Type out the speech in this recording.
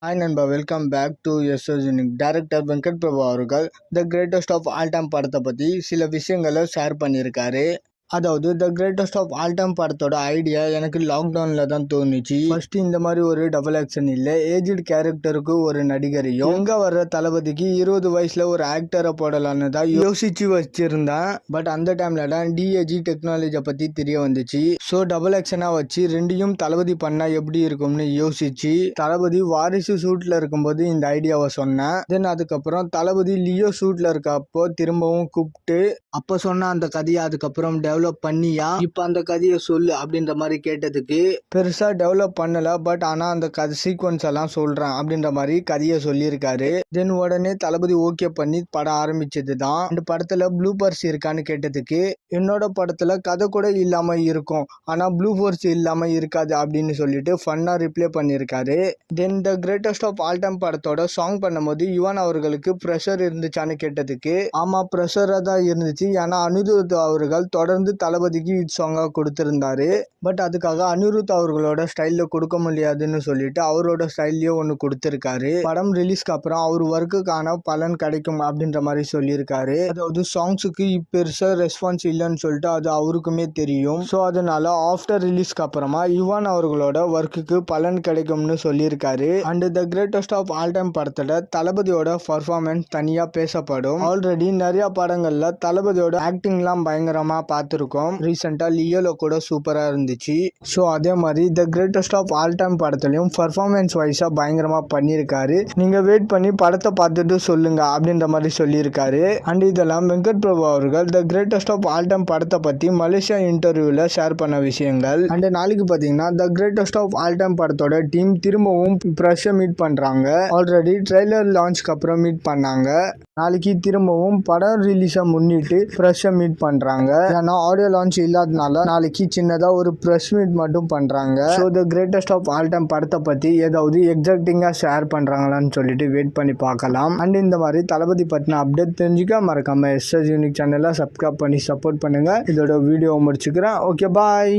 Hi நண்பா, welcome back to SS unique. Director Venkat Prabhu அவர்கள் the greatest of all time படத்தை பற்றி சில விஷயங்களை ஷேர் பண்ணியிருக்காரு. அதாவது the greatest of all time படத்தோட ஐடியா எனக்கு லாக்டவுனில் தான் தோணுச்சு. ஃபர்ஸ்ட் இந்த மாதிரி ஒரு டபுள் ஆக்ஷன் இல்லை, ஏஜ்டு கேரக்டருக்கு ஒரு நடிகரையும் எங்கே வர்ற தளபதிக்கு 20 வயசில் ஒரு ஆக்டரை போடலான்னு தான் யோசிச்சு வச்சிருந்தேன். பட் அந்த டைம்ல தான் டிஏஜி டெக்னாலஜியை பற்றி தெரிய வந்துச்சு. ஸோ டபுள் ஆக்ஷனாக வச்சு ரெண்டையும் தளபதி பண்ணால் எப்படி இருக்கும்னு யோசிச்சு தளபதி வாரிசு ஷூட்டில் இருக்கும்போது இந்த ஐடியாவை சொன்னேன். தென் அதுக்கப்புறம் தளபதி லியோ ஷூட்டில் இருக்கப்போ திரும்பவும் கூப்பிட்டு அப்போ சொன்ன அந்த கதையை அதுக்கப்புறம் டெவலப் பண்ணியா இப்போ அந்த கதையை சொல்லு அப்படின்ற மாதிரி கேட்டதுக்கு பெருசாக டெவலப் பண்ணலை, பட் ஆனால் அந்த கதை சீக்வன்ஸ் எல்லாம் சொல்கிறேன் அப்படின்ற மாதிரி கதையை சொல்லியிருக்காரு. தென் உடனே தளபதி ஓகே பண்ணி படம் ஆரம்பிச்சது தான். இந்த படத்தில் ப்ளூபர்ஸ் இருக்கான்னு கேட்டதுக்கு என்னோட படத்தில் கதை கூட இல்லாமல் இருக்கும், ஆனால் ப்ளூபர்ஸ் இல்லாமல் இருக்காது அப்படின்னு சொல்லிட்டு ஃபன்னாக ரிப்ளை பண்ணியிருக்காரு. Then the greatest of all time படத்தோட சாங் பண்ணும்போது யுவன் அவர்களுக்கு ப்ரெஷர் இருந்துச்சான்னு கேட்டதுக்கு ஆமாம் ப்ரெஷராக தான் இருந்துச்சு. ஏன்னா அனிருத் அவர்கள் தொடர்ந்து தளபதிக்கு ஹிட் சாங்காக கொடுத்துருந்தாரு. பட் அதுக்காக அனிருத் அவர்களோட ஸ்டைலில் கொடுக்க முடியாதுன்னு சொல்லிட்டு அவரோட ஸ்டைல்லையே ஒன்று கொடுத்துருக்காரு. படம் ரிலீஸ்க்கு அப்புறம் அவர் ஒர்க்குக்கான பலன் கிடைக்கும் அப்படின்ற மாதிரி சொல்லியிருக்காரு. அதாவது சாங்ஸுக்கு பெருசாக ரெஸ்பான்ஸ் இல்லைன்னு சொல்லிட்டு அது அவருக்குமே தெரியும். ஸோ அதனால ஆஃப்டர் ரிலீஸ்க்கு அப்புறமா யுவன் அவர்களோட ஒர்க்குக்கு பலன் கிடைக்கும்னு சொல்லியிருக்காரு. And The greatest of all Time படத்தில் தளபதியோட பர்ஃபார்மன்ஸ் தனியாக பேசப்படும். ஆல்ரெடி நிறைய படங்களில் தளபதியோட ஆக்டிங்லாம் பயங்கரமாக பார்த்துருக்கோம். ரீசெண்டாக லியோல கூட சூப்பராக இருந்துச்சு. ஸோ அதே மாதிரி The greatest of all Time படத்துலையும் பர்ஃபார்மன்ஸ் வைஸாக பயங்கரமாக பண்ணியிருக்காரு. நீங்கள் வெயிட் பண்ணி படத்தை பார்த்துட்டு சொல்லுங்க அப்படின்ற மாதிரி சொல்லியிருக்காரு. அண்ட் இதெல்லாம் வெங்கட் பிரபு அவர்கள் the greatest of all time படத்தை பற்றி மலேசியா இன்டர்வியூவில் ஷேர் பண்ண விஷயங்கள். அண்ட் நாளைக்கு பார்த்தீங்கன்னா The greatest of all time படத்தோட டீம் திரும்பவும் ப்ரெஷ்ஷை மீட் பண்ணுறாங்க. ஆல்ரெடி ட்ரெய்லர் லான்ச்க்கு அப்புறம் மீட் பண்ணாங்க. நாளைக்கு திரும்பவும் படம் ரிலீஸை முன்னிட்டு ப்ரெஷ்ஷை மீட் பண்ணுறாங்க. ஏன்னா ஆடியோ லான்ச் இல்லாதனால நாளைக்கு சின்னதாக ஒரு ப்ரெஸ் மீட் மட்டும் பண்ணுறாங்க. So The greatest of all time படத்தை பற்றி ஏதாவது எக்ஸாக்டிங்காக ஷேர் பண்ணுறாங்களான்னு சொல்லிட்டு வெயிட் பண்ணி பார்க்கலாம். அண்ட் இந்த மாதிரி தளபதி பற்றின அப்டேட் தெரிஞ்சுக்க மறக்காம எஸ்எஸ் யூனிக் சேனலை சப்ஸ்கிரைப் பண்ணி சப்போர்ட் பண்ணுங்கள். இதோட வீடியோ முடிச்சுக்கிறேன். ஓகே, பாய்.